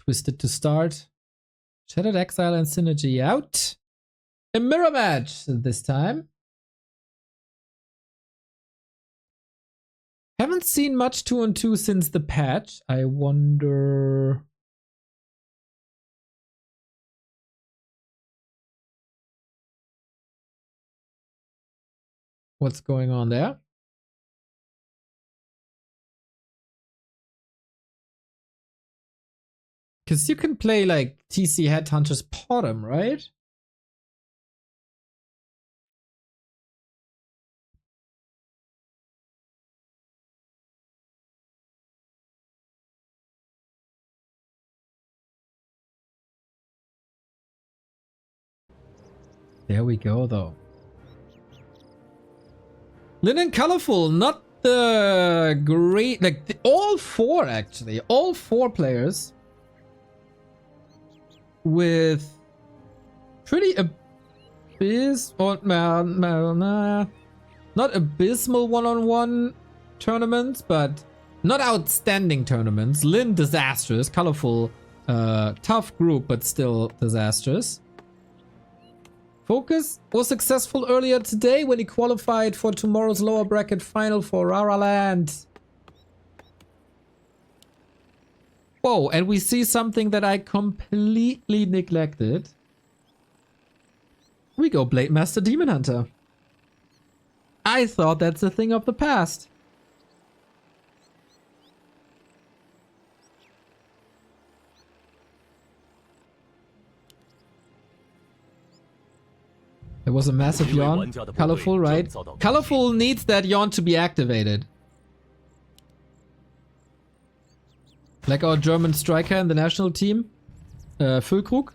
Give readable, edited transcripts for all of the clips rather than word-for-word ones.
Twisted to start. Shattered Exile and Synergy out. A mirror match this time. Haven't seen much 2-on-2 since the patch. I wonder... what's going on there? Because you can play like TC Headhunter's Bottom, right? There we go, though. Linen Colorful, not the great... like, all four, actually. All four players with pretty abysmal... not abysmal one-on-one tournaments, but not outstanding tournaments. Lin, disastrous. Colorful, tough group, but still disastrous. FoCuS was successful earlier today when he qualified for tomorrow's lower bracket final for Rara Land. Whoa, and we see something that I completely neglected. We go Blade Master Demon Hunter. I thought that's a thing of the past. There was a massive yawn. Colorful, right? Colorful needs that yawn to be activated. Like our German striker in the national team, FoCuS.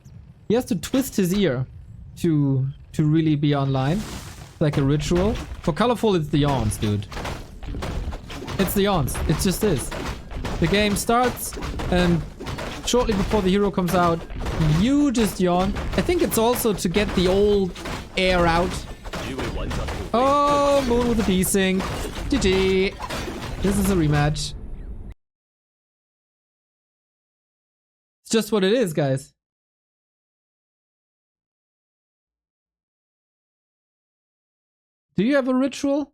He has to twist his ear to really be online. It's like a ritual. For Colorful, it's the yawns, dude. It's the yawns. It just is. The game starts, and shortly before the hero comes out, you just yawn. I think it's also to get the old air out. Oh, Moon with a desync. GG. This is a rematch. It's just what it is, guys. Do you have a ritual?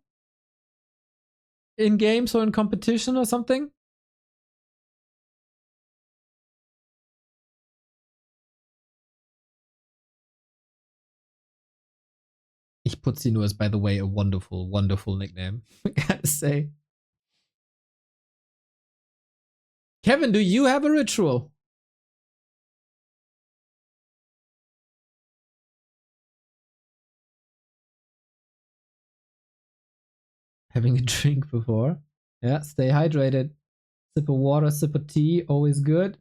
In games or in competition or something? Ich put sie nur is, by the way, a wonderful, wonderful nickname. I gotta say. Kevin, do you have a ritual? Having a drink before. Yeah, stay hydrated. Sip of water, sip of tea, always good.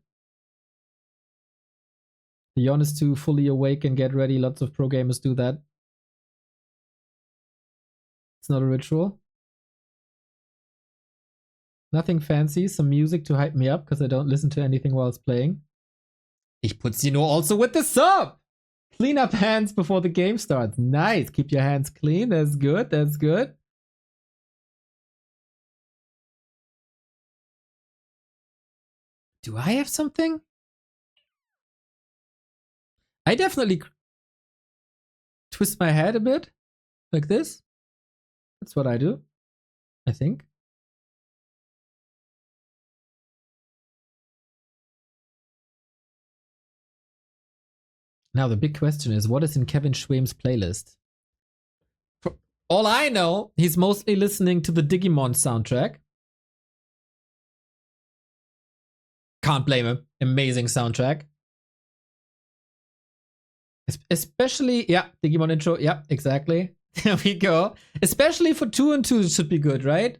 The yawn is to fully awake and get ready. Lots of pro gamers do that. It's not a ritual. Nothing fancy. Some music to hype me up because I don't listen to anything while it's playing. Ich put sie nur also with the sub. Clean up hands before the game starts. Nice. Keep your hands clean. That's good. That's good. Do I have something? I definitely twist my head a bit. Like this. That's what I do. I think. Now the big question is, what is in Kevin Schwem's playlist? For all I know, he's mostly listening to the Digimon soundtrack. Can't blame him. Amazing soundtrack. Especially, yeah, Digimon intro. Yeah, exactly. There we go. Especially for 2-on-2 it should be good, right?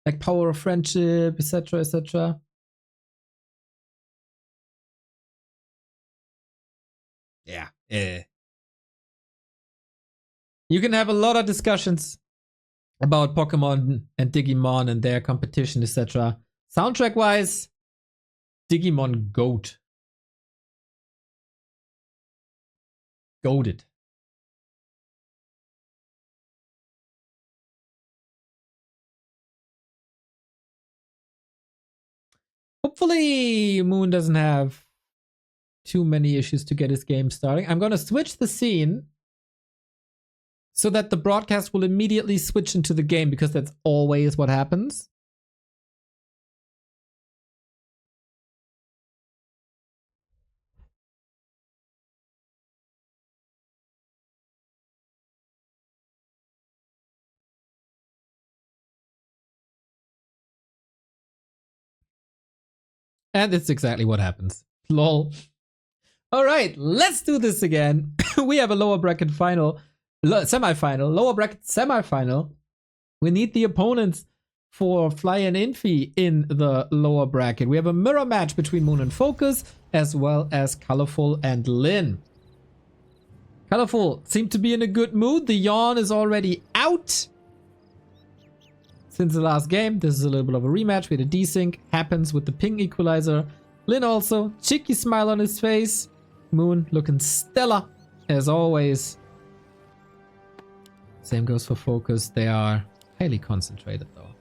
Like Power of Friendship, etc., etc. Yeah. You can have a lot of discussions about Pokemon and Digimon and their competition, etc. Soundtrack-wise, Digimon GOAT. Goated. Hopefully Moon doesn't have too many issues to get his game starting. I'm gonna switch the scene so that the broadcast will immediately switch into the game, because that's always what happens. And it's exactly what happens. Lol. All right, let's do this again. We have a lower bracket final, semifinal, lower bracket semifinal. We need the opponents for Fly and Infi in the lower bracket. We have a mirror match between Moon and FoCuS, as well as Colorful and Lin. Colorful seemed to be in a good mood. The yawn is already out since the last game. This is a little bit of a rematch. We had a desync. Happens with the ping equalizer. Lin also. Cheeky smile on his face. Moon looking stellar, as always. Same goes for FoCuS. They are highly concentrated, though.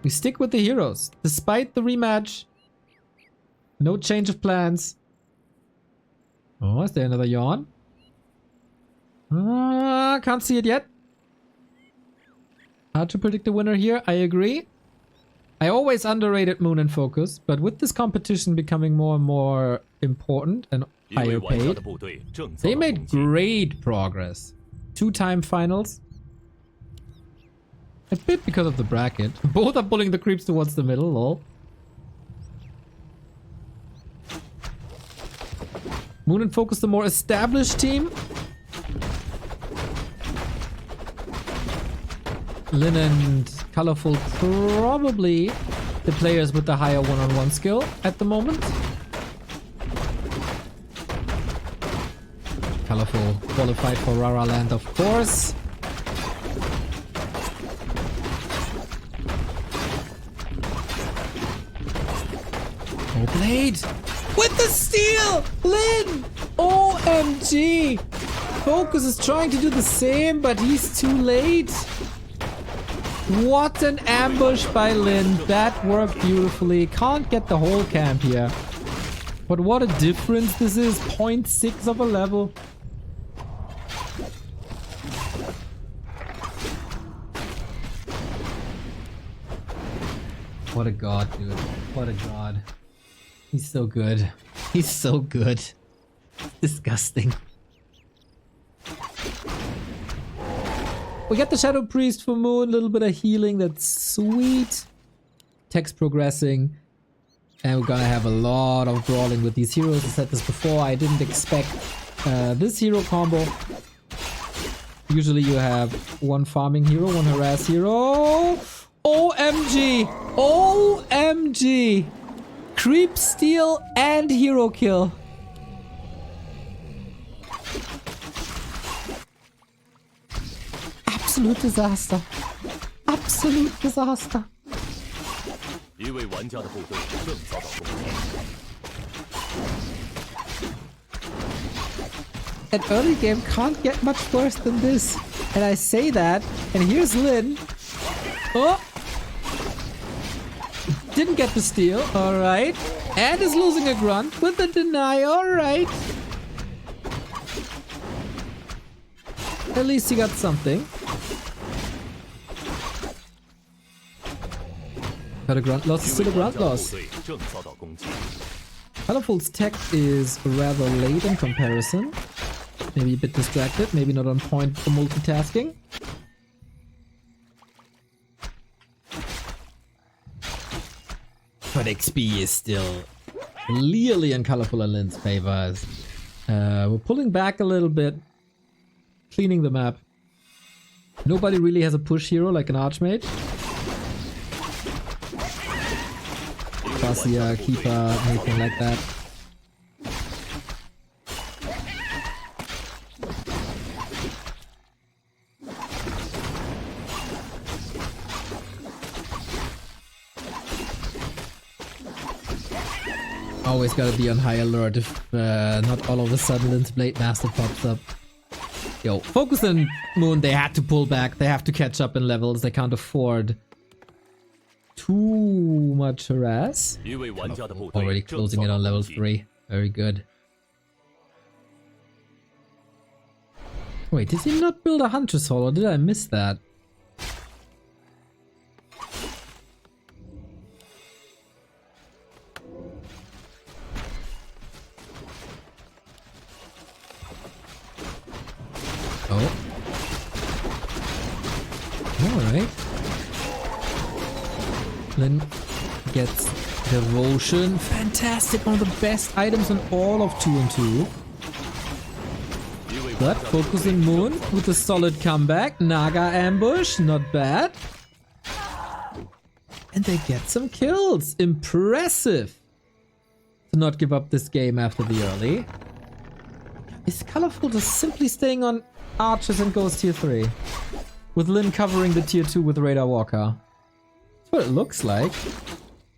We stick with the heroes. Despite the rematch. No change of plans. Oh, is there another yawn? Can't see it yet. Hard to predict the winner here, I agree. I always underrated Moon and FoCuS, but with this competition becoming more and more important and higher paid, they made great progress. 2-time finals. A bit because of the bracket. Both are pulling the creeps towards the middle, lol. Moon and FoCuS, the more established team. Lin and Colorful, probably the players with the higher one-on-one skill at the moment. Colorful qualified for Rara Land, of course. Oh, Blade! With the steal! Lin! OMG! FoCuS is trying to do the same, but he's too late. What an ambush by Lin. That worked beautifully. Can't get the whole camp here. But what a difference this is. 0.6 of a level. What a god, dude. What a god. He's so good. He's so good. Disgusting. We get the Shadow Priest for Moon, a little bit of healing, that's sweet. Text progressing. And we're gonna have a lot of brawling with these heroes. I said this before, I didn't expect this hero combo. Usually you have one farming hero, one harass hero. OMG! OMG! Creep steal and hero kill. Absolute disaster. Absolute disaster. An early game can't get much worse than this. And I say that, and here's Lin. Oh! Didn't get the steal, alright. And is losing a grunt with the deny, alright. At least he got something. Got a grunt loss, still a grunt loss. Colorful's tech is rather late in comparison. Maybe a bit distracted, maybe not on point for multitasking. But XP is still clearly in Colorful and Lin's favor. We're pulling back a little bit. Cleaning the map. Nobody really has a push hero like an Archmage. Fascia, Keeper, anything like that. Always gotta be on high alert if not all of a sudden Lin's Blade Master pops up. Yo, FoCuS and Moon, they had to pull back. They have to catch up in levels. They can't afford too much harass. Already closing it on level 3. Very good. Wait, did he not build a Hunter's Hall, or did I miss that? Oh. Alright. Then gets Devotion. Fantastic, one of the best items on all of 2 and 2. But focusing Moon with a solid comeback. Naga ambush, not bad. And they get some kills. Impressive. To not give up this game after the early. Is Colorful just simply staying on Archers and goes tier 3? With Lin covering the tier 2 with Radar Walker. That's what it looks like.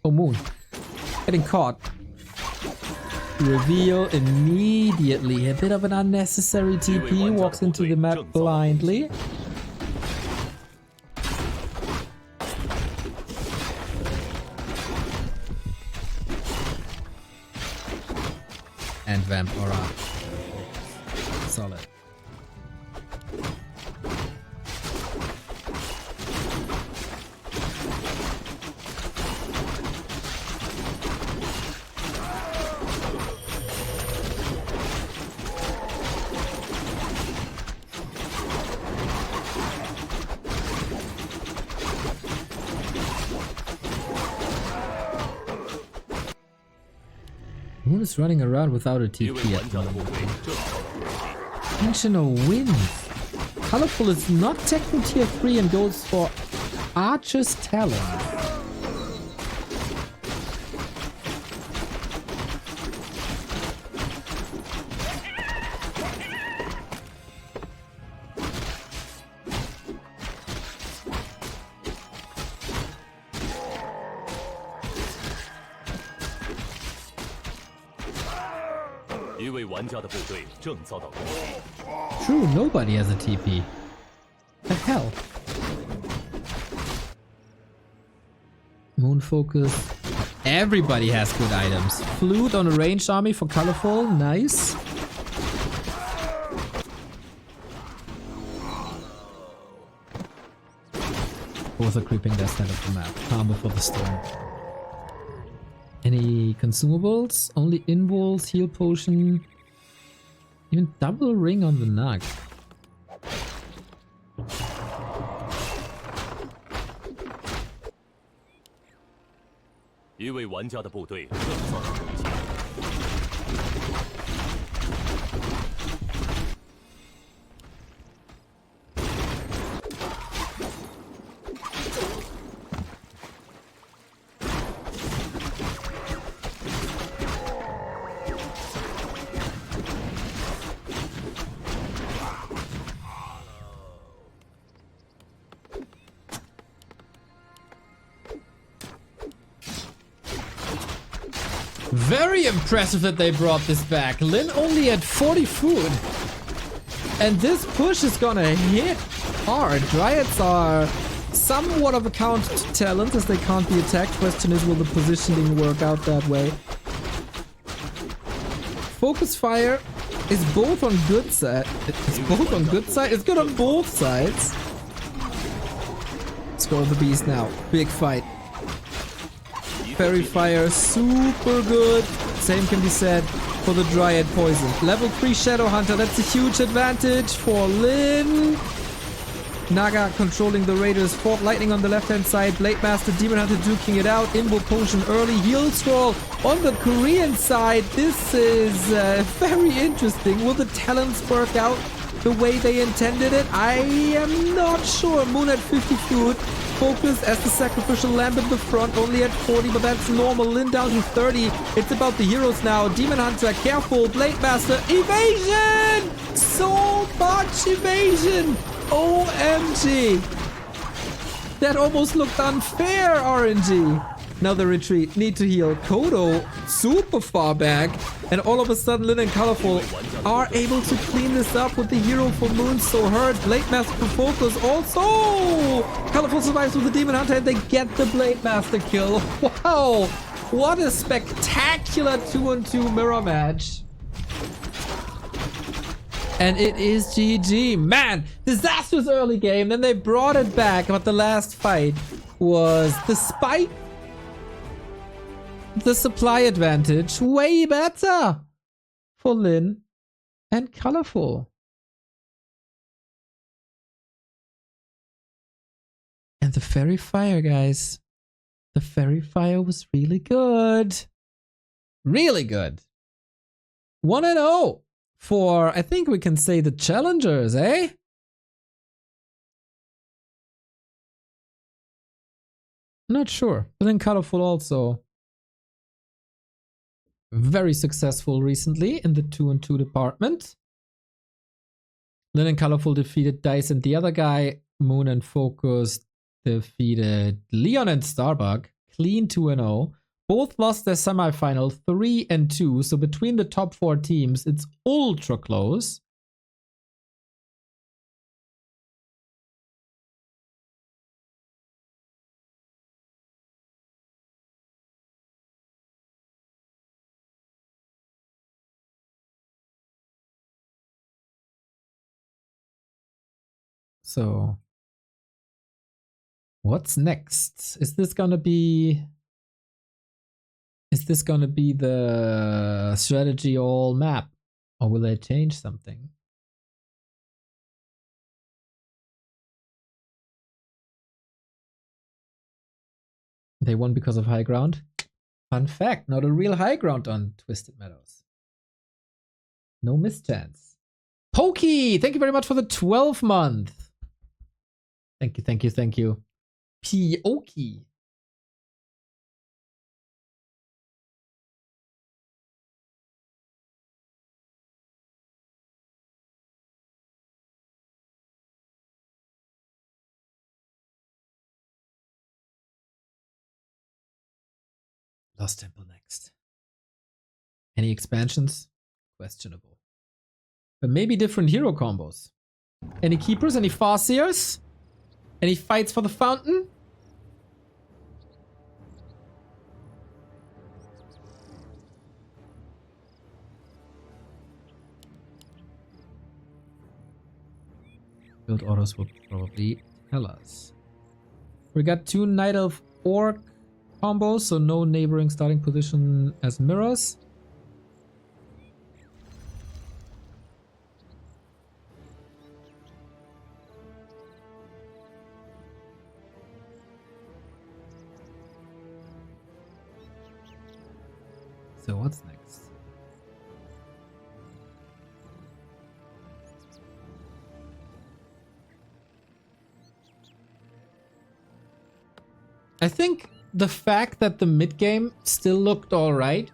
Oh, Moon. Getting caught. Reveal immediately. A bit of an unnecessary TP. Walks into the map blindly. And Vampora. Solid. Moon is running around without a TP at the moment. Tensioner wins. Colorful is not teching tier 3 and goes for Archer's Talon. True, nobody has a TP. The hell? Moon focus. Everybody has good items. Flute on a ranged army for Colorful. Nice. Both are creeping their side of the map. Calm before the storm. Any consumables? Only involves, heal potion. Even double ring on the Nug. Very impressive that they brought this back. Lin only had 40 food. And this push is gonna hit hard. Dryads are somewhat of a counter talent as they can't be attacked. Question is, will the positioning work out that way? Focus Fire is both on good side. It's both on good side. It's good on both sides. Let's go with the beast now. Big fight. Fairy Fire, super good. Same can be said for the Dryad Poison. Level 3 Shadow Hunter, that's a huge advantage for Lin. Naga controlling the Raiders. Fort Lightning on the left-hand side. Blade Master, Demon Hunter duking it out. Imbo Potion early. Heal Scroll on the Korean side. This is very interesting. Will the talents work out the way they intended it? I am not sure. Moon at 50 food. FoCuS as the sacrificial lamb in the front, only at 40, but that's normal. Lin down to 30. It's about the heroes now. Demon Hunter, careful. Blade Master, evasion! So much evasion! OMG! That almost looked unfair, RNG. Now they retreat. Need to heal. Kodo super far back. And all of a sudden, Lin and Colorful are able to clean this up with the hero for Moon. So hurt. Blade Master for FoCuS also. Colorful survives with the Demon Hunter and they get the Blade Master kill. Wow. What a spectacular 2-on-2 mirror match. And it is GG. Man, disastrous early game. Then they brought it back. But the last fight was, despite the supply advantage, way better for Lin and Colorful. And the Fairy Fire, guys. The Fairy Fire was really good. Really good. 1-0 for, I think we can say, the challengers, eh? Not sure. But then Colorful also very successful recently in the 2-on-2 department. Lin and Colorful defeated Dice and the other guy. Moon and FoCuS defeated Leon and Starbuck. Clean 2-0. Both lost their semifinal 3-2. So between the top 4 teams, it's ultra close. So what's next? Is this gonna be the strategy all map? Or will they change something? They won because of high ground. Fun fact, not a real high ground on Twisted Meadows. No mischance. Pokey, thank you very much for the 12th month. Thank you, thank you, thank you. Pokey. Lost Temple next. Any expansions? Questionable. But maybe different hero combos. Any keepers? Any Farseers? Any fights for the fountain? Build autos will probably tell us. We got 2 Night Elf Orc combos, so no neighboring starting position as mirrors. So what's next? I think the fact that the mid game still looked alright,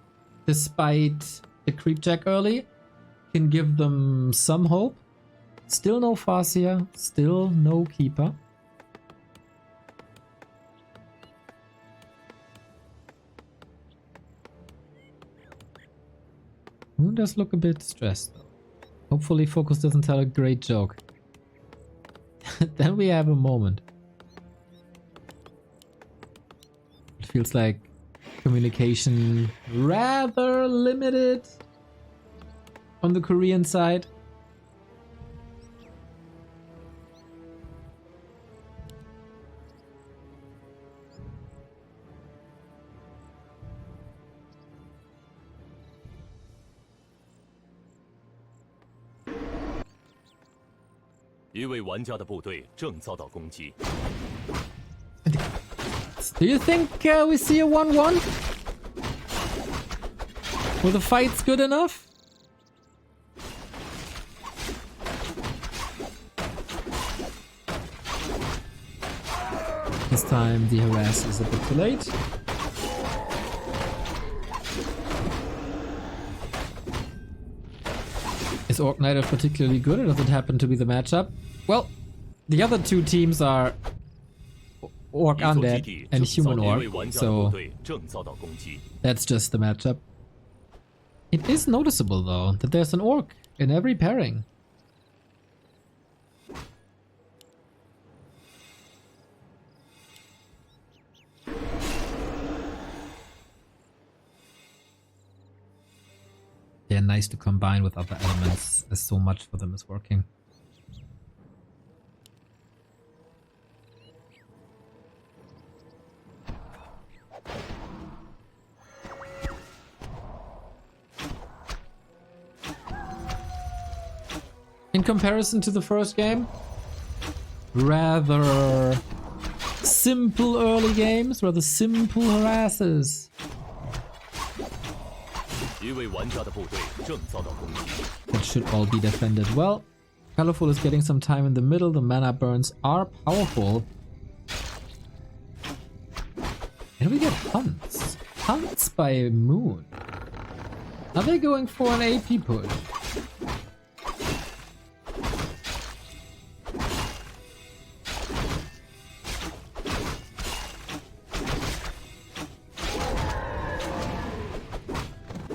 despite the creep jack early, can give them some hope. Still no Farseer, still no keeper. Moon does look a bit stressed though. Hopefully FoCuS doesn't tell a great joke. Then we have a moment. It feels like communication rather limited on the Korean side. Do you think we see a 1-1? Were the fights good enough? This time the harass is a bit too late. Is Orc Knight particularly good, or does it happen to be the matchup? Well, the other two teams are orc undead and human orc, so that's just the matchup. It is noticeable though that there's an orc in every pairing. They're nice to combine with other elements, as so much for them is working. In comparison to the first game, rather simple early games, rather simple harasses. That should all be defended well. Colorful is getting some time in the middle. The mana burns are powerful. And we get hunts. Hunts by Moon. Are they going for an AP push?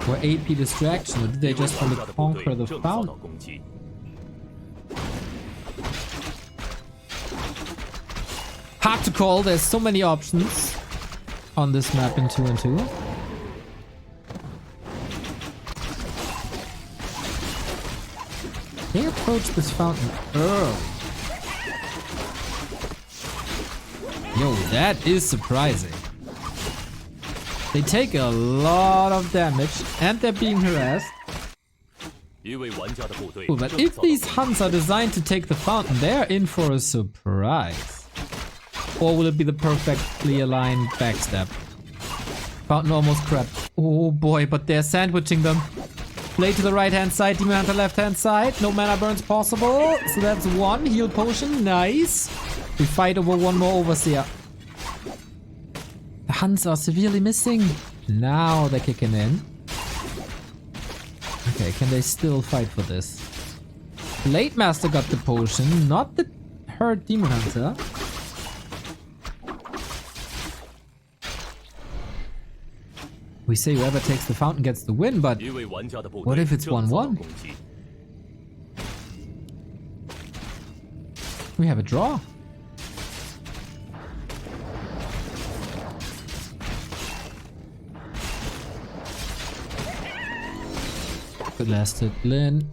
Or AP distraction, or did they just want to conquer the fountain? Hard to call, there's so many options on this map in 2 and 2. They approach this fountain early. Yo, that is surprising. They take a lot of damage and they're being harassed. Ooh, but if these hunts are designed to take the fountain, they're in for a surprise. Or will it be the perfectly aligned backstab? Fountain almost crept. Oh boy, but they're sandwiching them. Blade to the right hand side, Demon Hunter left hand side. No mana burns possible. So that's one heal potion. Nice. We fight over one more Overseer. The hunts are severely missing. Now they're kicking in. Okay, can they still fight for this? Blade Master got the potion, not the hurt Demon Hunter. We say whoever takes the fountain gets the win, but what if it's 1-1? We have a draw. Good last hit, Lin.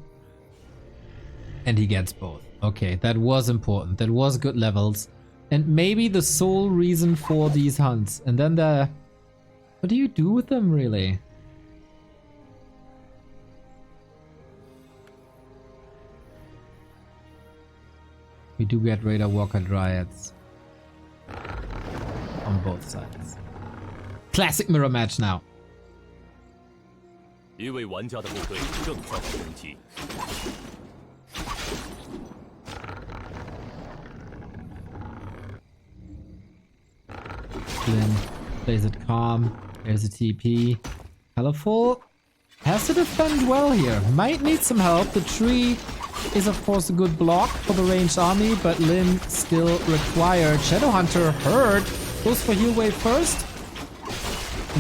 And he gets both. Okay, that was important. That was good levels. And maybe the sole reason for these hunts. And then the... What do you do with them, really? We do get Raider Walker Dryads. On both sides. Classic mirror match now. Glenn plays it calm. There's a TP. Colorful has to defend well here. Might need some help. The tree is of course a good block for the ranged army, but Lin still required. Shadowhunter hurt. Goes for heal wave first.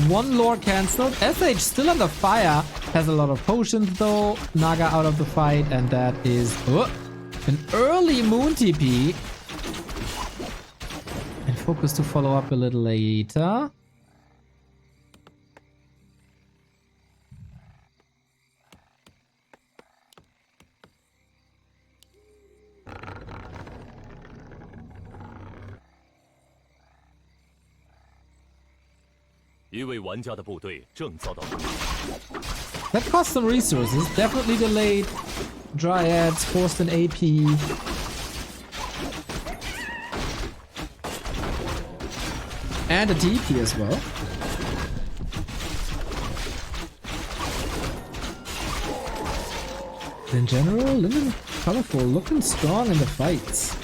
One lore cancelled. SH still under fire. Has a lot of potions though. Naga out of the fight, and that is an early moon TP. And FoCuS to follow up a little later. That cost some resources. Definitely delayed Dryads, forced an AP. And a TP as well. In general, Lin Colorful looking strong in the fights.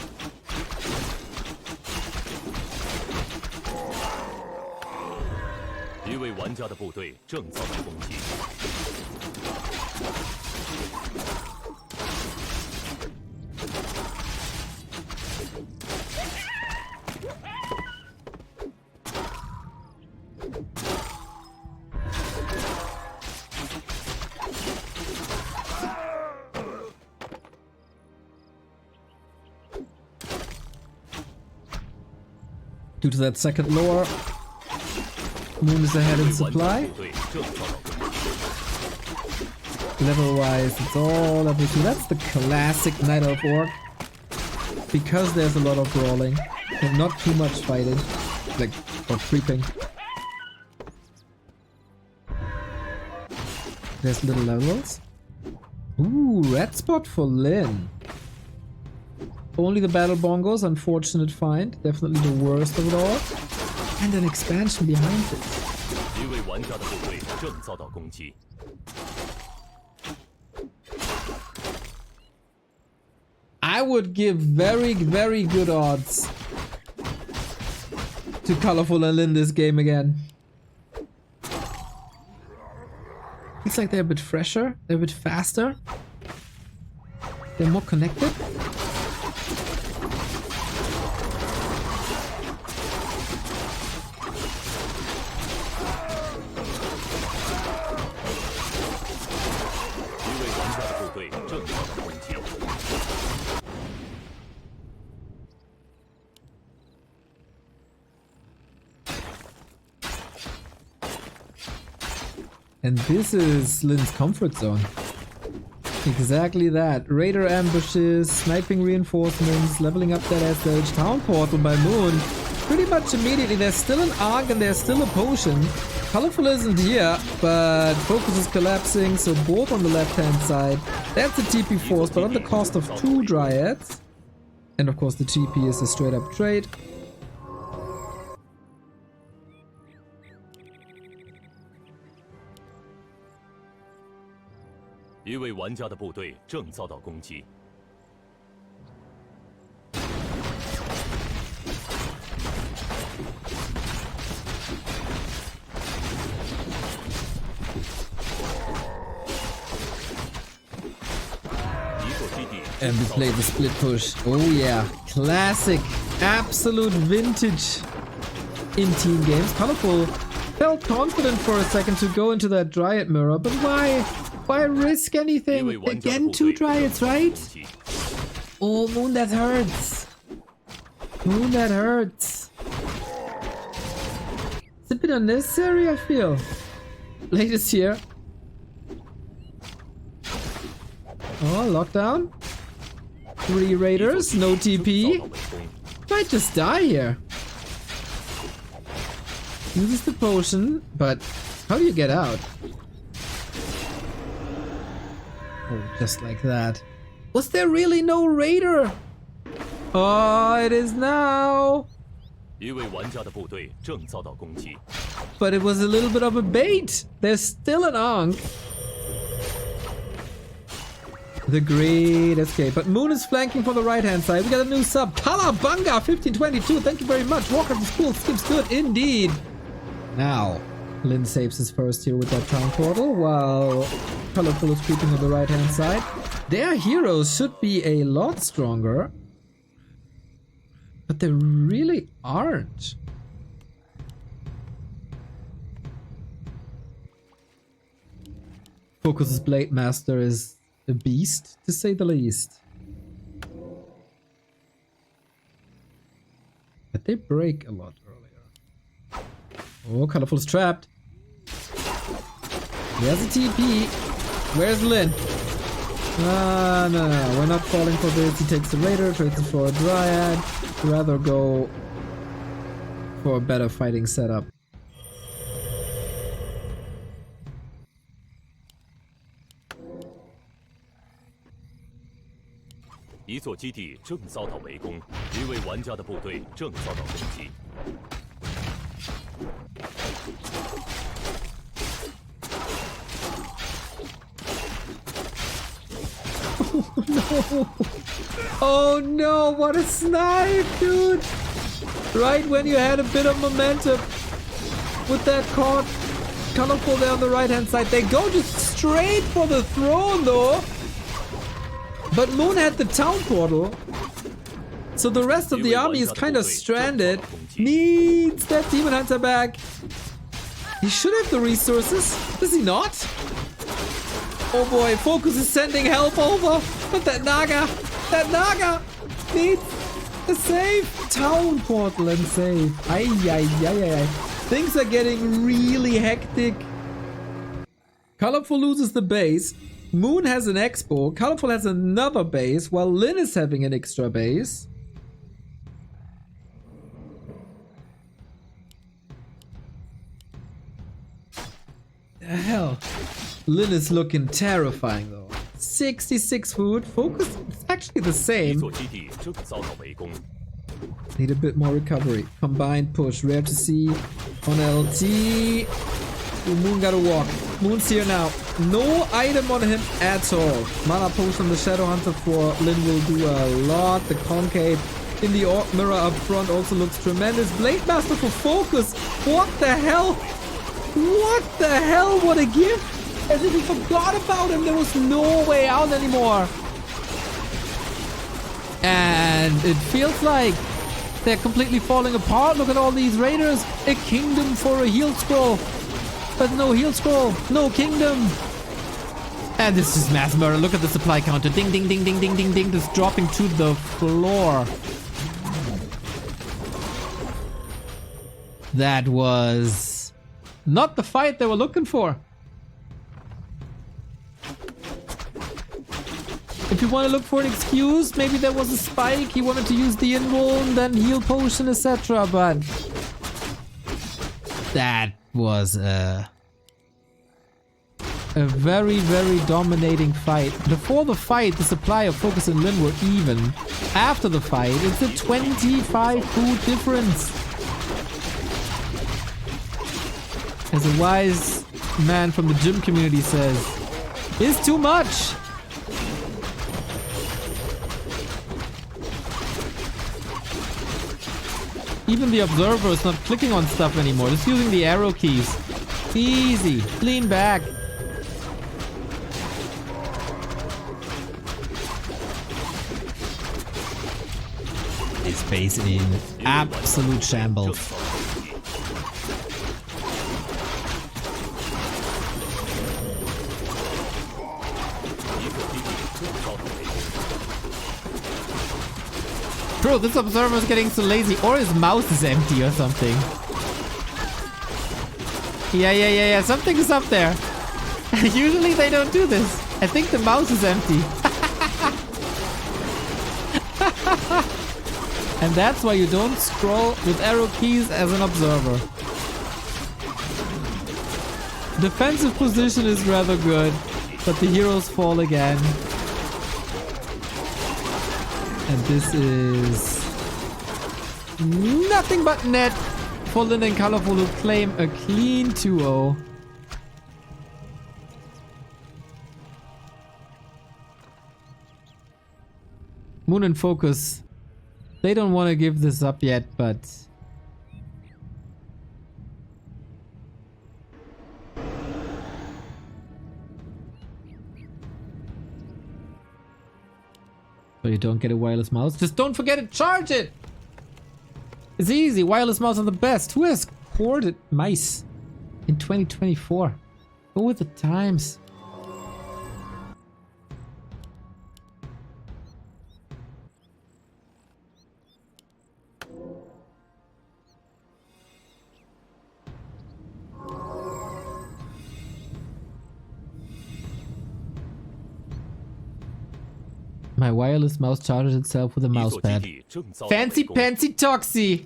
Due to that second lore, Moon is ahead in supply. Level-wise, it's all level 2. That's the classic Night Elf Orc. Because there's a lot of brawling and not too much fighting, like, or creeping. There's little levels. Ooh, red spot for Lin. Only the battle bongos, unfortunate find. Definitely the worst of it all. And an expansion behind it. I would give very, very good odds to Colorful and Lin this game again. Feels like they're a bit fresher, they're a bit faster. They're more connected. And this is Lin's comfort zone. Exactly that. Raider ambushes, sniping reinforcements, leveling up that SH, town portal by Moon. Pretty much immediately. There's still an Arc and there's still a potion. Colorful isn't here, but FoCuS is collapsing, so both on the left-hand side. That's the TP force, but on the cost of 2 Dryads. And of course the TP is a straight-up trade. And we play the split push. Oh yeah, classic, absolute vintage in team games. Colorful felt confident for a second to go into that Dryad mirror, but why? Why risk anything? Again, 2 Dryads, right? Oh, Moon, that hurts. Moon, that hurts. It's a bit unnecessary, I feel. Latest here. Oh, lockdown. 3 Raiders, no TP. Might just die here. Uses the potion, but how do you get out? Oh, just like that. Was there really no Raider? Oh, it is now. But it was a little bit of a bait. There's still an Ankh. The great escape. But Moon is flanking from the right-hand side. We got a new sub. Kalabanga 1522. Thank you very much. Warcraft is cool. Skip's good indeed. Now, Lin saves his first here with that town portal, while Colorful is creeping on the right-hand side. Their heroes should be a lot stronger, but they really aren't. FoCuS's Blade Master is a beast, to say the least. But they break a lot earlier. Oh, Colorful's trapped. He has a TP. Where's Lin? No, we're not falling for this. He takes the Raider, trades it for a Dryad. Rather go for a better fighting setup. No! Oh no, what a snipe, dude! Right when you had a bit of momentum with that card, Colorful there on the right hand side. They go just straight for the throne though. But Moon had the town portal. So the rest of the army is kind of stranded. Needs that Demon Hunter back. He should have the resources. Does he not? Oh boy, FoCuS is sending help over. But that Naga needs A save! Town portal and save. Ay, ay, ay, ay. Things are getting really hectic. Colorful loses the base. Moon has an expo. Colorful has another base, while Lynn is having an extra base. The hell? Lynn is looking terrifying though. 66 food. FoCuS is actually the same. Need a bit more recovery. Combined push. Rare to see on LT. Ooh, Moon gotta walk. Moon's here now. No item on him at all. Mana potion on the Shadow Hunter for Lynn will do a lot. The concave in the Orc Mirror up front also looks tremendous. Blade Master for FoCuS. What the hell? What the hell? What a gift! As if we forgot about him. There was no way out anymore. And it feels like they're completely falling apart. Look at all these raiders. A kingdom for a heal scroll. But no heal scroll. No kingdom. And this is mass murder. Look at the supply counter. Ding, ding, ding, ding, ding, ding, ding. Just dropping to the floor. That was not the fight they were looking for. If you want to look for an excuse, maybe there was a spike, he wanted to use the invuln, then heal potion, etc. But that was a very, very dominating fight. Before the fight, the supply of FoCuS and Lynn were even. After the fight, it's a 25 food difference. As a wise man from the gym community says, it's too much. Even the observer is not clicking on stuff anymore, just using the arrow keys. Easy. Lean back. His base in absolute shambles. Bro, this observer is getting so lazy, or his mouse is empty or something. Yeah, something is up there. Usually they don't do this. I think the mouse is empty. And that's why you don't scroll with arrow keys as an observer. Defensive position is rather good, but the heroes fall again. And this is nothing but net for Lynn and Colorful to claim a clean 2-0. Moon and FoCuS, they don't want to give this up yet, but so you don't get a wireless mouse. Just don't forget to charge it. It's easy. Wireless mouse are the best. Who has corded mice in 2024? Go with the times. My wireless mouse charges itself with a mouse pad. Fancy pantsy Toxie!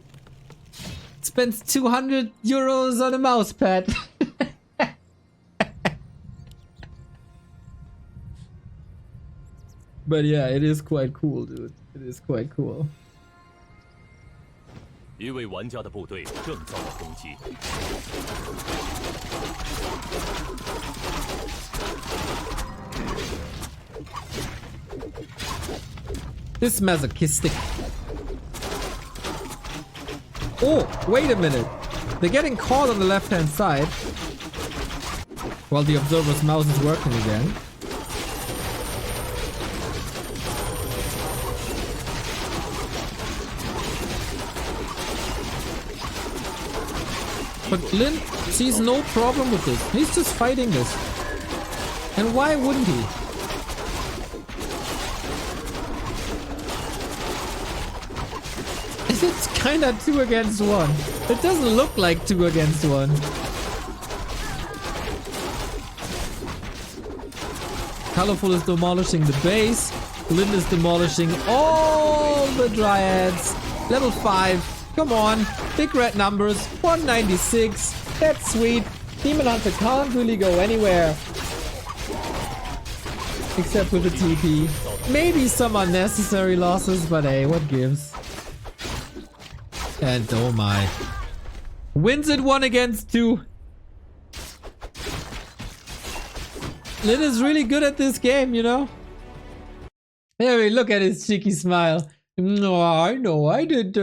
Spends 200 euros on a mouse pad. But yeah, it is quite cool, dude. It is quite cool. This is masochistic. Oh, wait a minute. They're getting caught on the left-hand side while the observer's mouse is working again. But Lynn sees no problem with this. He's just fighting this. And why wouldn't he? It's kinda 2 against 1. It doesn't look like 2 against 1. Colorful is demolishing the base. Lynn is demolishing all the dryads. Level 5. Come on. Big red numbers. 196. That's sweet. Demon Hunter can't really go anywhere. Except with the TP. Maybe some unnecessary losses, but hey, what gives? And oh my. Wins it 1 against 2. Lynn is really good at this game, you know? Hey, look at his cheeky smile. No, I know, I did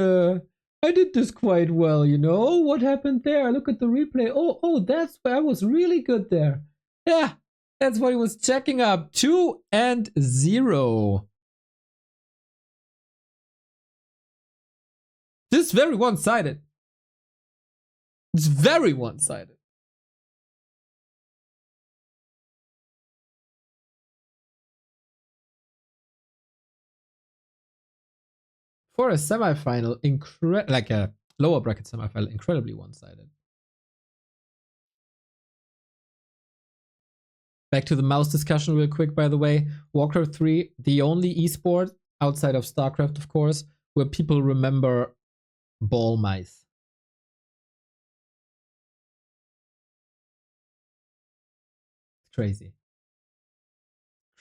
this quite well, you know? What happened there? Look at the replay. Oh, that's where I was really good there. Yeah, that's what he was checking up. 2-0. This is very one-sided. It's very one-sided. For a semifinal, like a lower bracket semifinal, incredibly one-sided. Back to the mouse discussion real quick, by the way. Warcraft 3, the only esport, outside of StarCraft, of course, where people remember ball mice. Crazy.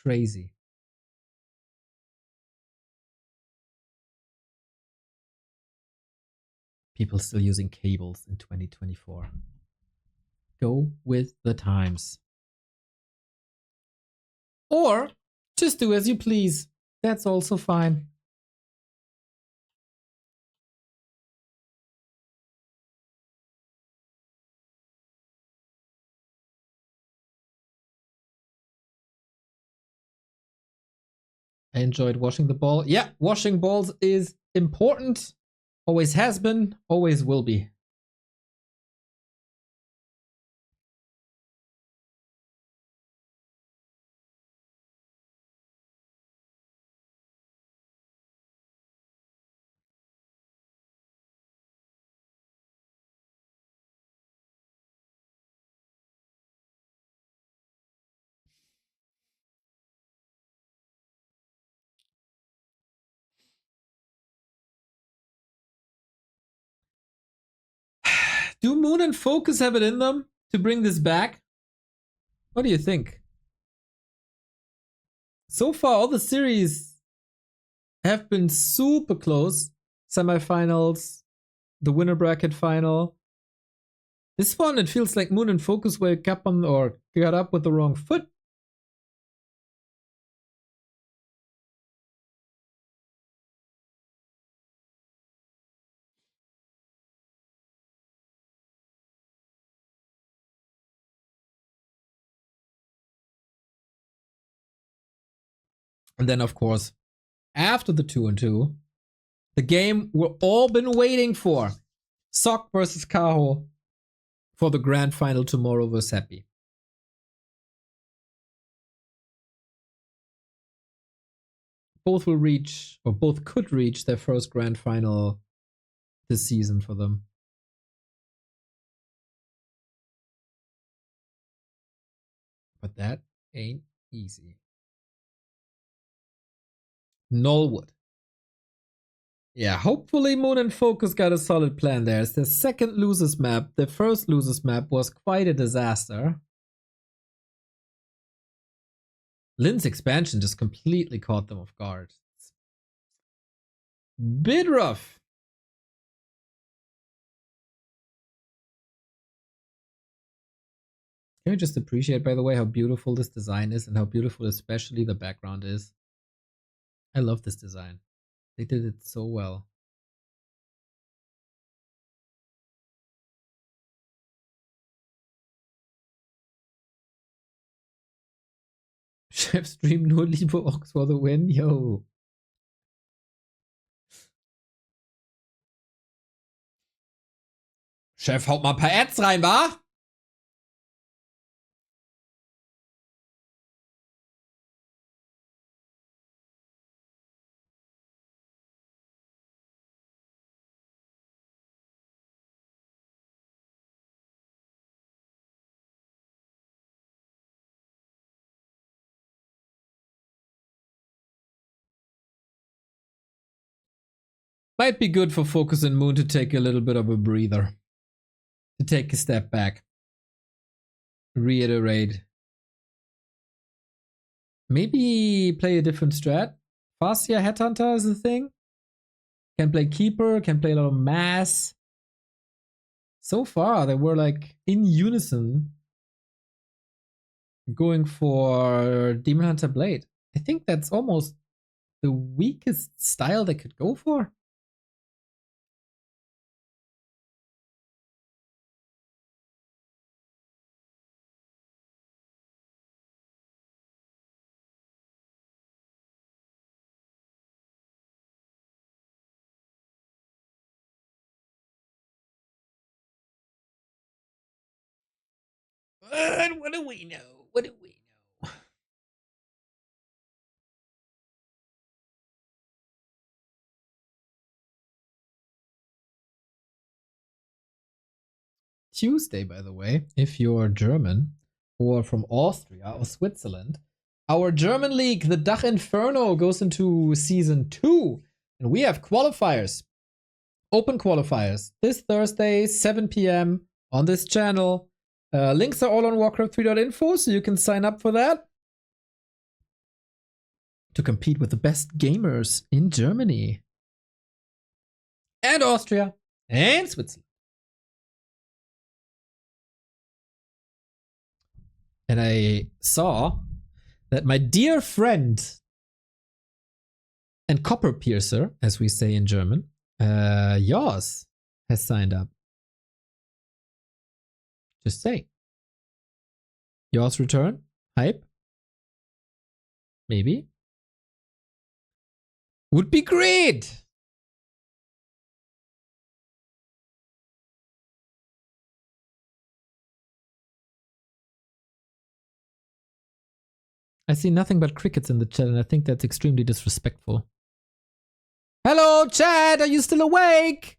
Crazy. People still using cables in 2024. Go with the times. Or just do as you please. That's also fine. I enjoyed washing the ball. Yeah, washing balls is important. Always has been, always will be. Do Moon and FoCuS have it in them to bring this back? What do you think? So far, all the series have been super close. Semifinals, the winner bracket final. This one, it feels like Moon and FoCuS wake up on or got up with the wrong foot. And then, of course, after the 2-2, the game we've all been waiting for. Sock versus Kaho for the grand final tomorrow versus Happy. Both will reach, or both could reach, their first grand final this season for them. But that ain't easy. Nullwood. Yeah, hopefully Moon and FoCuS got a solid plan there. It's the second losers map. The first losers map was quite a disaster. Lynn's expansion just completely caught them off guard. Bit rough. Can we just appreciate, by the way, how beautiful this design is and how beautiful especially the background is? I love this design. They did it so well. Chef Stream nur Liebe Ox for the win, yo. Chef, haut mal ein paar Ads rein, wa? Might be good for FoCuS and Moon to take a little bit of a breather. To take a step back. Reiterate. Maybe play a different strat. Fascia Headhunter is a thing. Can play Keeper, can play a lot of Mass. So far, they were like in unison going for Demon Hunter Blade. I think that's almost the weakest style they could go for. What do we know? What do we know? Tuesday, by the way, if you're German or from Austria or Switzerland, our German league, the Dach Inferno, goes into season 2. And we have qualifiers. Open qualifiers. This Thursday, 7 p.m. on this channel. Links are all on Warcraft3.info, so you can sign up for that. To compete with the best gamers in Germany. And Austria. And Switzerland. And I saw that my dear friend and copper piercer, as we say in German, Jaws, has signed up. Just say. Jaws return? Hype? Maybe? Would be great! I see nothing but crickets in the chat, and I think that's extremely disrespectful. Hello, chat! Are you still awake?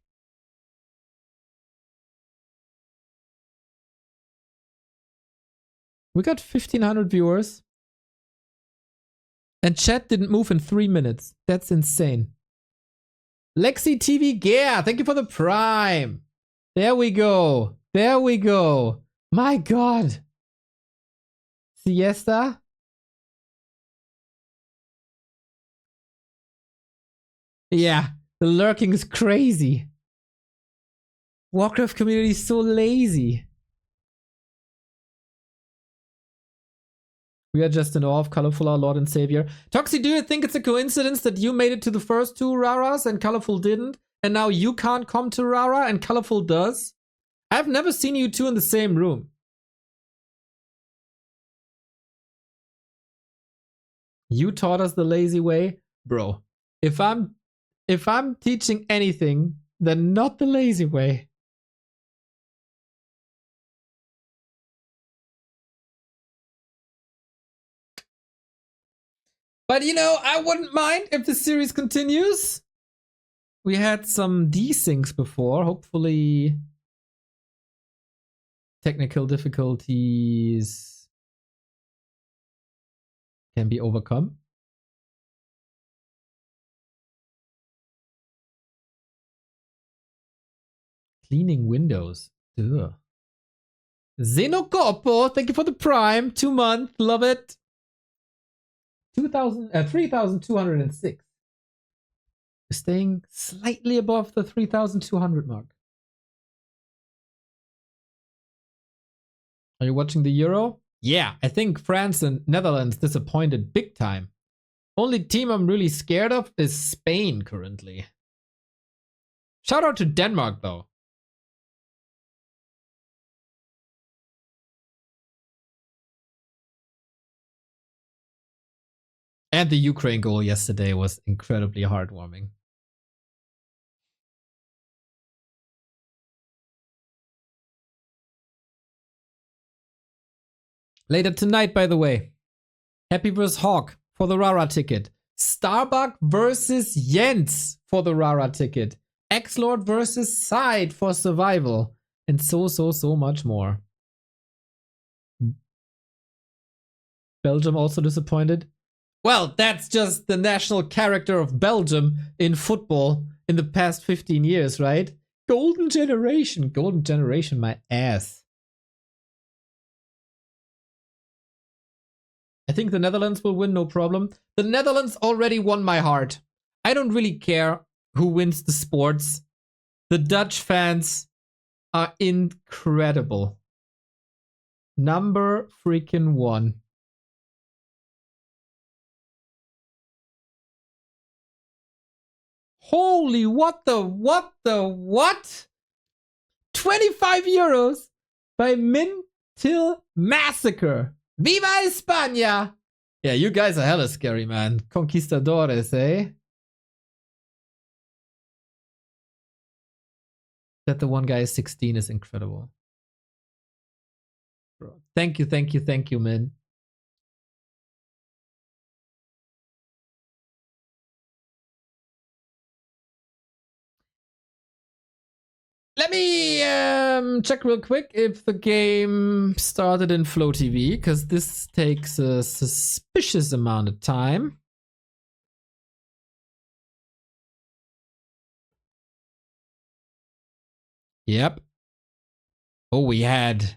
We got 1,500 viewers. And chat didn't move in 3 minutes. That's insane. Lexi TV Gear, thank you for the prime. There we go. There we go. My god. Siesta? Yeah, the lurking is crazy. Warcraft community is so lazy. We are just in awe of Colorful, our Lord and Savior. Toxie, do you think it's a coincidence that you made it to the first 2 Raras and Colorful didn't? And now you can't come to Rara and Colorful does? I've never seen you two in the same room. You taught us the lazy way? Bro, if I'm teaching anything, then not the lazy way. But you know, I wouldn't mind if the series continues. We had some desyncs before. Hopefully, technical difficulties can be overcome. Cleaning windows. Ugh. Xenocorpo, thank you for the prime. 2 months, love it. 3,206. We're staying slightly above the 3,200 mark. Are you watching the Euro? Yeah, I think France and Netherlands disappointed big time. Only team I'm really scared of is Spain currently. Shout out to Denmark though. And the Ukraine goal yesterday was incredibly heartwarming. Later tonight, by the way. Happy vs. Hawk for the Rara ticket. Starbuck versus Jens for the Rara ticket. X-Lord versus Side for survival. And so much more. Belgium also disappointed. Well, that's just the national character of Belgium in football. in the past 15 years, right? Golden generation. Golden generation, my ass. I think the Netherlands will win, no problem. The Netherlands already won my heart. I don't really care who wins the sports. The Dutch fans are incredible. Number freaking 1. Holy, what? 25 euros by Min Till Massacre. Viva España! Yeah, you guys are hella scary, man. Conquistadores, eh? That the one guy is 16 is incredible. Thank you, man. Let me check real quick if the game started in Flow TV, because this takes a suspicious amount of time. Yep. Oh, we had...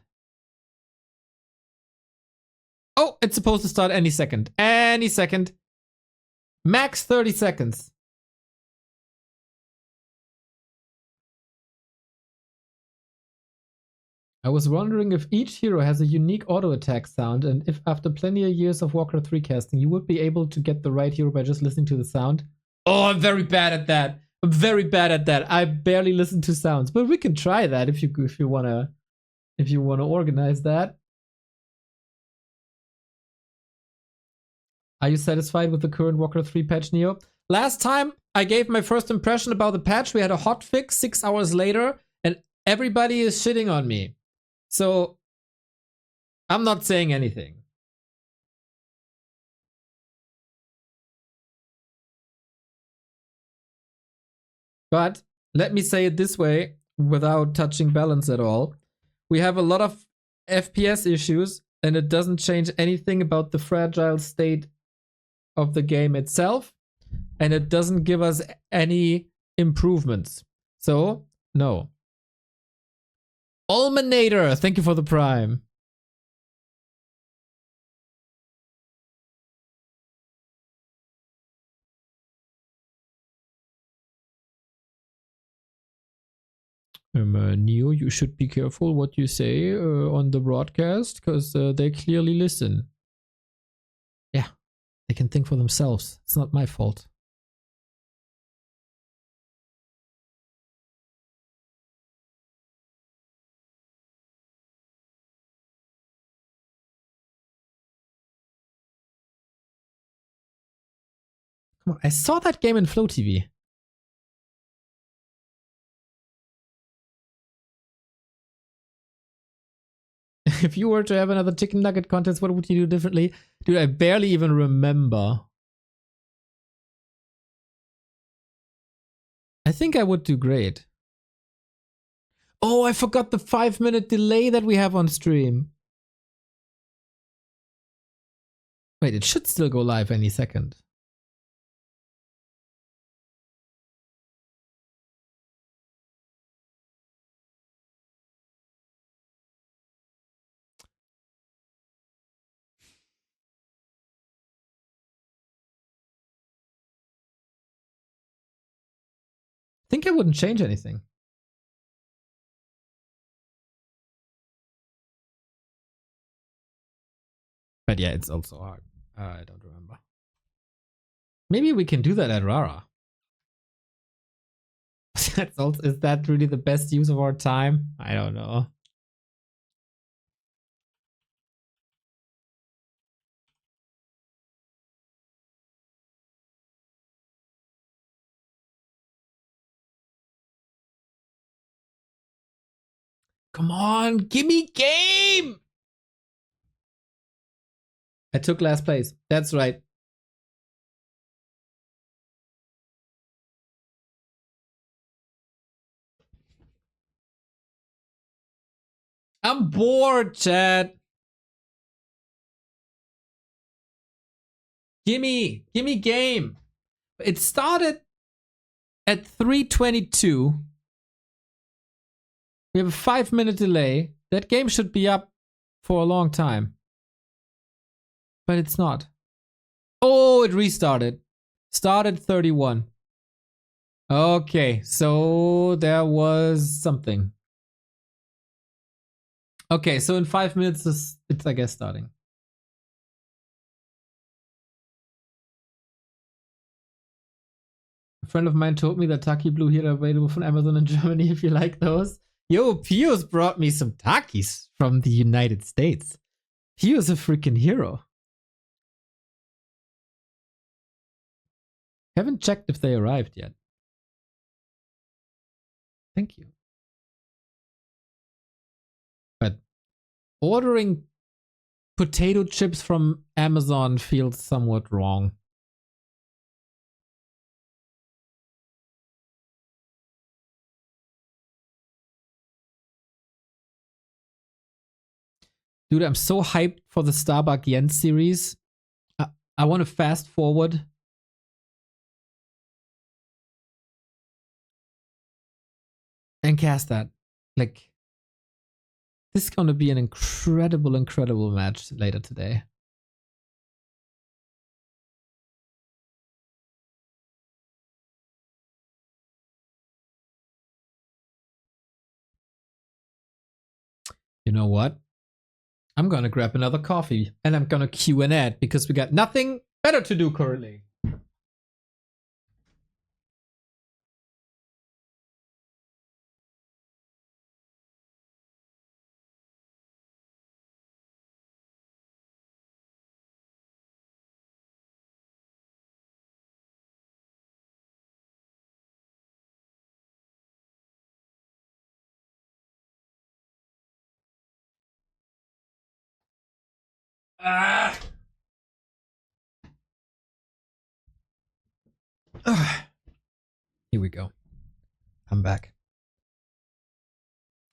Oh, it's supposed to start any second. Any second. Max 30 seconds. I was wondering if each hero has a unique auto attack sound, and if after plenty of years of Warcraft 3 casting, you would be able to get the right hero by just listening to the sound. Oh, I'm very bad at that. I'm very bad at that. I barely listen to sounds, but we can try that if you wanna organize that. Are you satisfied with the current Warcraft 3 patch, Neo? Last time I gave my first impression about the patch, we had a hot fix 6 hours later, and everybody is shitting on me. So, I'm not saying anything. But let me say it this way, without touching balance at all. We have a lot of FPS issues, and it doesn't change anything about the fragile state of the game itself, and it doesn't give us any improvements. So, no. Almanator, thank you for the prime. Neo, you should be careful what you say on the broadcast, because they clearly listen. Yeah, they can think for themselves. It's not my fault. Come on, I saw that game in Flow TV. If you were to have another chicken nugget contest, what would you do differently? Dude, I barely even remember. I think I would do great. Oh, I forgot the 5-minute delay that we have on stream. Wait, it should still go live any second. I think I wouldn't change anything. But yeah, it's also hard. I don't remember. Maybe we can do that at Rara. That's also, is that really the best use of our time? I don't know. Come on, gimme game! I took last place. That's right. I'm bored, chat. Gimme game. It started At 3:22, we have a 5-minute delay. That game should be up for a long time. But it's not. Oh, it restarted. Started 31. Okay, so there was something. Okay, so in 5 minutes, it's I guess starting. A friend of mine told me that Taki Blue here are available from Amazon in Germany if you like those. Yo, Pius brought me some Takis from the United States. Pius a freaking hero. Haven't checked if they arrived yet. Thank you. But ordering potato chips from Amazon feels somewhat wrong. Dude, I'm so hyped for the Starbuck Yen series. I want to fast forward. And cast that. Like, this is going to be an incredible, incredible match later today. You know what? I'm gonna grab another coffee and I'm gonna cue an ad because we got nothing better to do currently. Ah. Here we go. I'm back.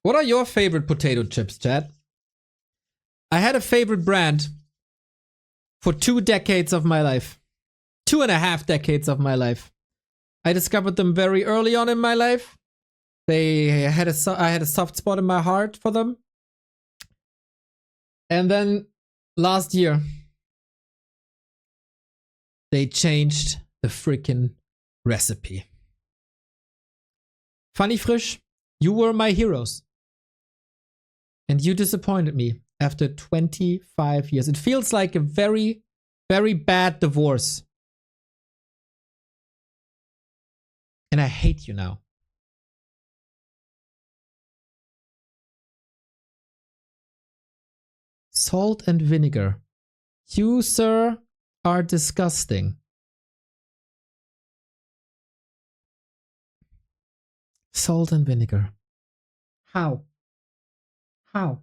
What are your favorite potato chips, Chad? I had a favorite brand for 2 decades of my life. 2.5 decades of my life. I discovered them very early on in my life. I had a soft spot in my heart for them. And then last year, they changed the freaking recipe. Funny Frisch, you were my heroes. And you disappointed me after 25 years. It feels like a very, very bad divorce. And I hate you now. Salt and vinegar. You, sir, are disgusting. Salt and vinegar. How? How?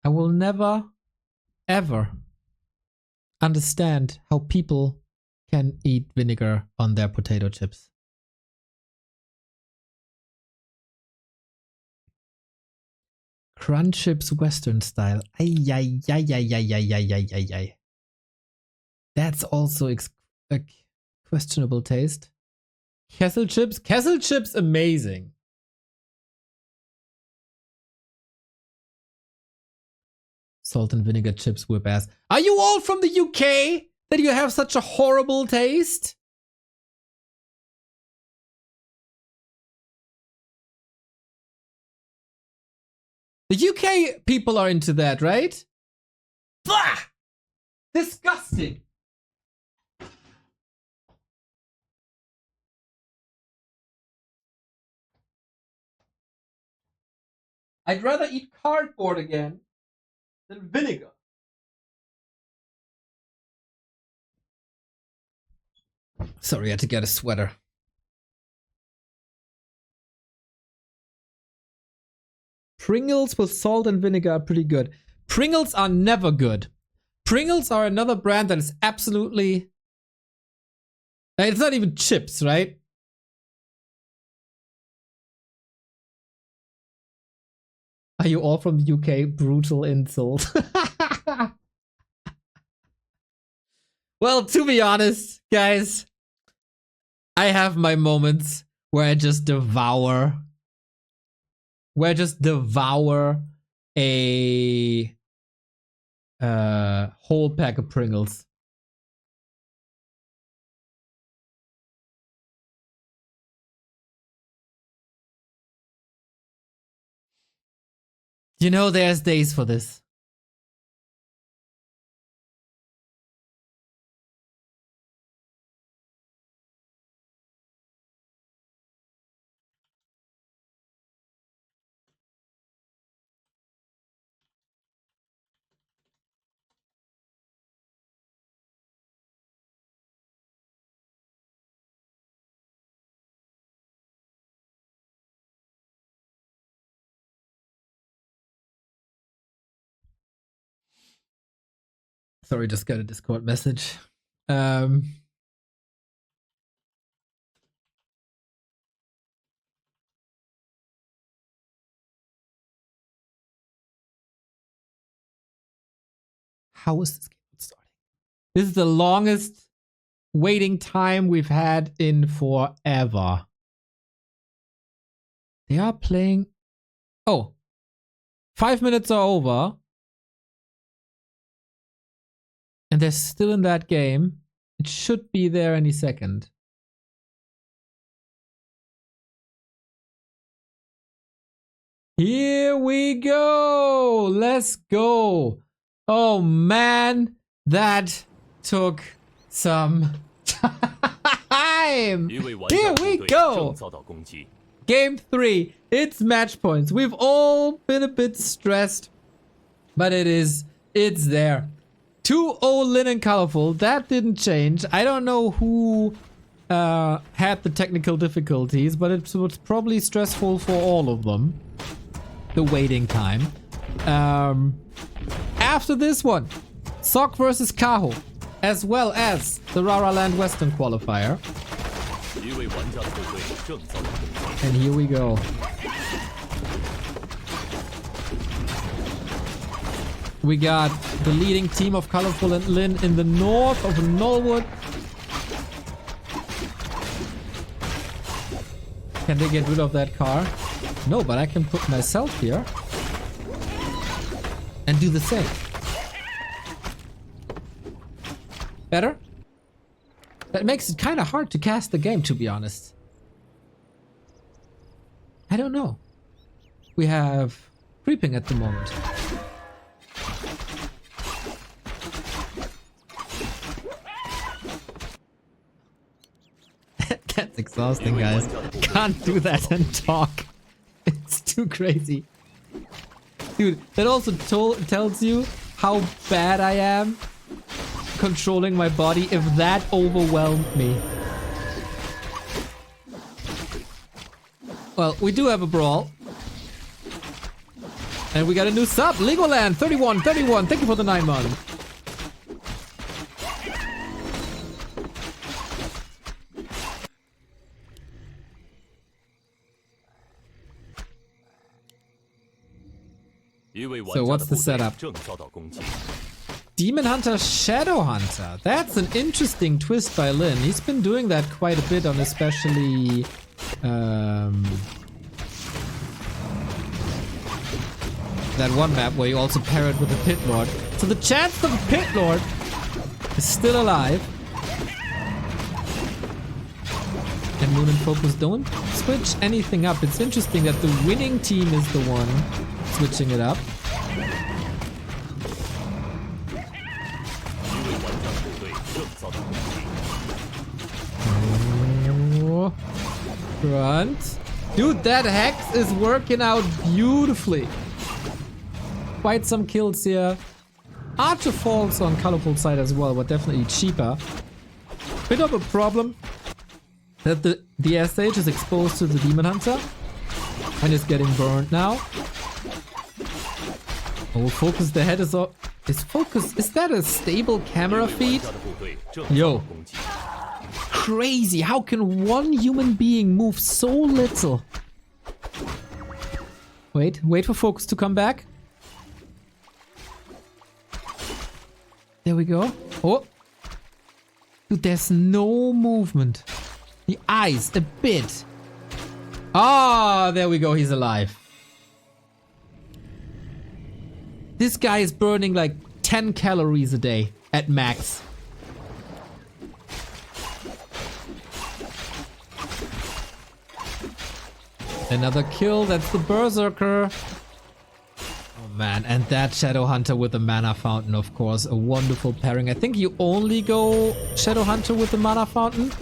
I will never, ever understand how people can eat vinegar on their potato chips. Crunch chips Western style. Ay, ay, ay, ay, ay, ay, ay, ay, ay, ay. That's also a questionable taste. Kessel chips? Kessel chips, amazing. Salt and vinegar chips whip ass. Are you all from the UK that you have such a horrible taste? The UK people are into that, right? Blah! Disgusting. I'd rather eat cardboard again than vinegar. Sorry, I had to get a sweater. Pringles with salt and vinegar are pretty good. Pringles are never good. Pringles are another brand that is absolutely... It's not even chips, right? Are you all from the UK? Brutal insult. Well, to be honest, guys, I have my moments where I just devour. A whole pack of Pringles. You know, there's days for this. Sorry, just got a Discord message. How is this game starting? This is the longest waiting time we've had in forever. They are playing. Oh, 5 minutes are over. And they're still in that game. It should be there any second. Here we go. Let's go. Oh man, that took some time. Here we go. Game 3. It's match points. We've all been a bit stressed, but it's there. 2-0 Lin and Colorful. That didn't change. I don't know who had the technical difficulties, but it was probably stressful for all of them. The waiting time. After this one, Sok versus Kaho, as well as the Rara Land Western qualifier. And here we go. We got the leading team of Colorful and Lin in the north of Nullwood. Can they get rid of that car? No, but I can put myself here and do the same. Better? That makes it kind of hard to cast the game, to be honest. I don't know. We have creeping at the moment. That's exhausting, guys. Can't do that and talk. It's too crazy. Dude, that also tells you how bad I am controlling my body if that overwhelmed me. Well, we do have a brawl. And we got a new sub, Legoland 31. Thank you for the 9 months. So what's the setup? Demon Hunter, Shadow Hunter. That's an interesting twist by Lin. He's been doing that quite a bit on especially that one map where you also pair it with a Pit Lord. So the chance of a Pit Lord is still alive. And Moon and FoCuS don't switch anything up. It's interesting that the winning team is the one switching it up. Oh, front. Dude, that hex is working out beautifully. Quite some kills here. Archer falls on Colorful side as well, but definitely cheaper. Bit of a problem that the SH is exposed to the Demon Hunter and is getting burned now. Oh, FoCuS, the head is up. Is FoCuS, is that a stable camera feed? Yo. Crazy, how can one human being move so little? Wait for FoCuS to come back. There we go. Oh. Dude, there's no movement. The eyes, a bit. Ah, there we go. He's alive. This guy is burning like 10 calories a day at max. Another kill. That's the Berserker. Oh man, and that Shadow Hunter with the Mana Fountain, of course. A wonderful pairing. I think you only go Shadow Hunter with the Mana Fountain.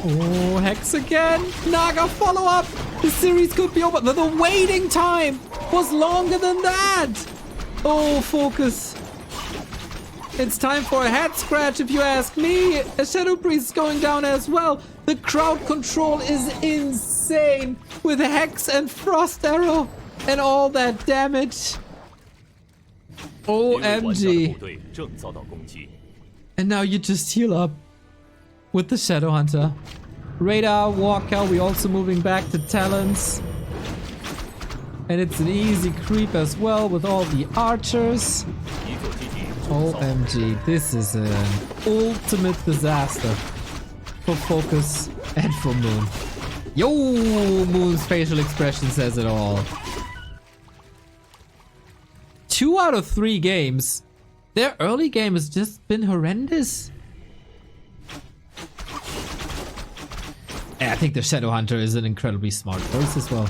Oh, Hex again. Naga follow-up. The series could be over. The waiting time was longer than that. Oh, FoCuS. It's time for a head scratch if you ask me. A Shadow Priest is going down as well. The crowd control is insane with Hex and Frost Arrow and all that damage. OMG. And now you just heal up with the Shadow Hunter. Radar, Walker, we also moving back to Talons. And it's an easy creep as well with all the archers. OMG, this is an ultimate disaster for FoCuS and for Moon. Yo, Moon's facial expression says it all. 2 out of 3 games. Their early game has just been horrendous. I think the Shadow Hunter is an incredibly smart choice as well.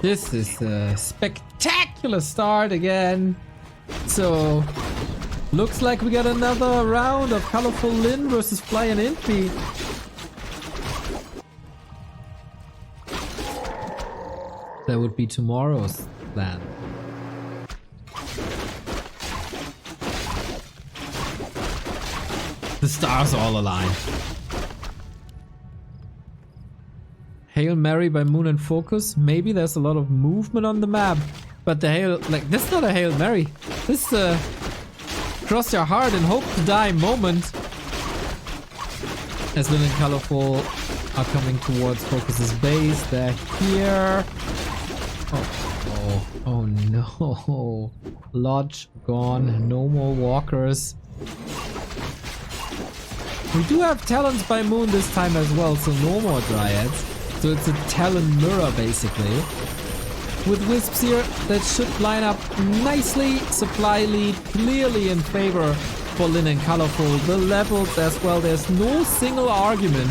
This is a spectacular start again. So, looks like we got another round of Colorful Lin versus Fly and Impy. That would be tomorrow's plan. The stars all align. Hail Mary by Moon and FoCuS. Maybe there's a lot of movement on the map, but the Hail, like, this is not a Hail Mary. This is a cross your heart and hope to die moment. As Lin and Colorful are coming towards FoCus's base. They're here. Oh no. Lodge gone. No more walkers. We do have Talons by Moon this time as well, so no more Dryads. So it's a Talon mirror basically. With Wisps here, that should line up nicely. Supply lead clearly in favor for Lin and Colorful. The levels as well, there's no single argument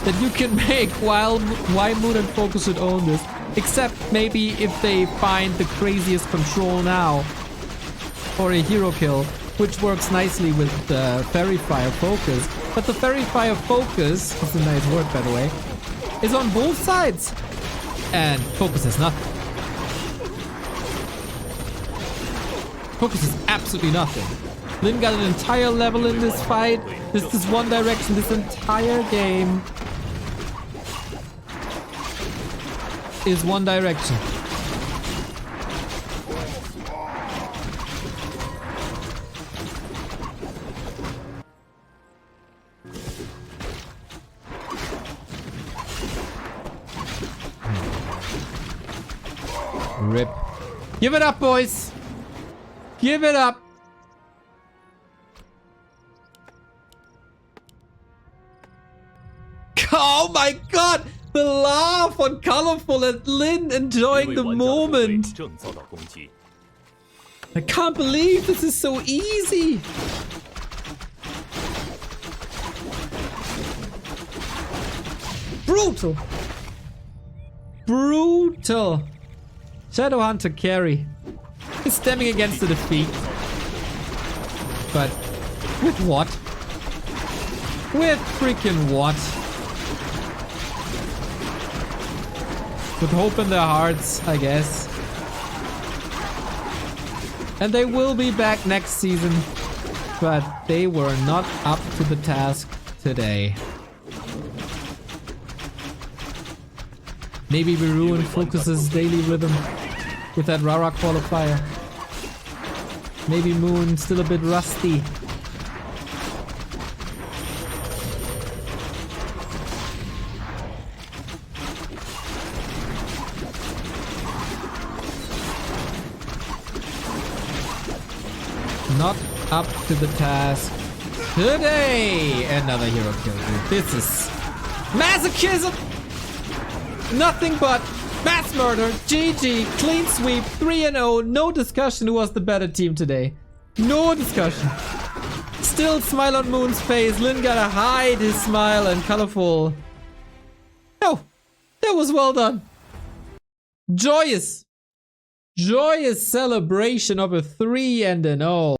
that you can make why Moon and FoCuS should own this. Except maybe if they find the craziest control now for a hero kill, which works nicely with the Fairy Fire FoCuS. But the Fairy Fire FoCuS, that's a nice word by the way, is on both sides. And FoCuS has nothing. FoCuS is absolutely nothing. Lin got an entire level in this fight. This is one direction this entire game. Is one direction. Rip. Give it up, boys. Give it up. Oh my god! The laugh on Colorful and Lin enjoying the moment. I can't believe this is so easy. Brutal. Brutal. Shadow Hunter carry. He's stemming against the defeat. But with what? With freaking what? With hope in their hearts, I guess. And they will be back next season. But they were not up to the task today. Maybe we ruined FoCuS's daily rhythm with that Rara qualifier. Maybe Moon's still a bit rusty. Not up to the task today. Another hero kill. This is masochism. Nothing but mass murder. GG. Clean sweep. 3-0. No discussion who was the better team today. No discussion. Still smile on Moon's face. Lin gotta hide his smile and colorful. No. That was well done. Joyous. Joyous celebration of a 3-0.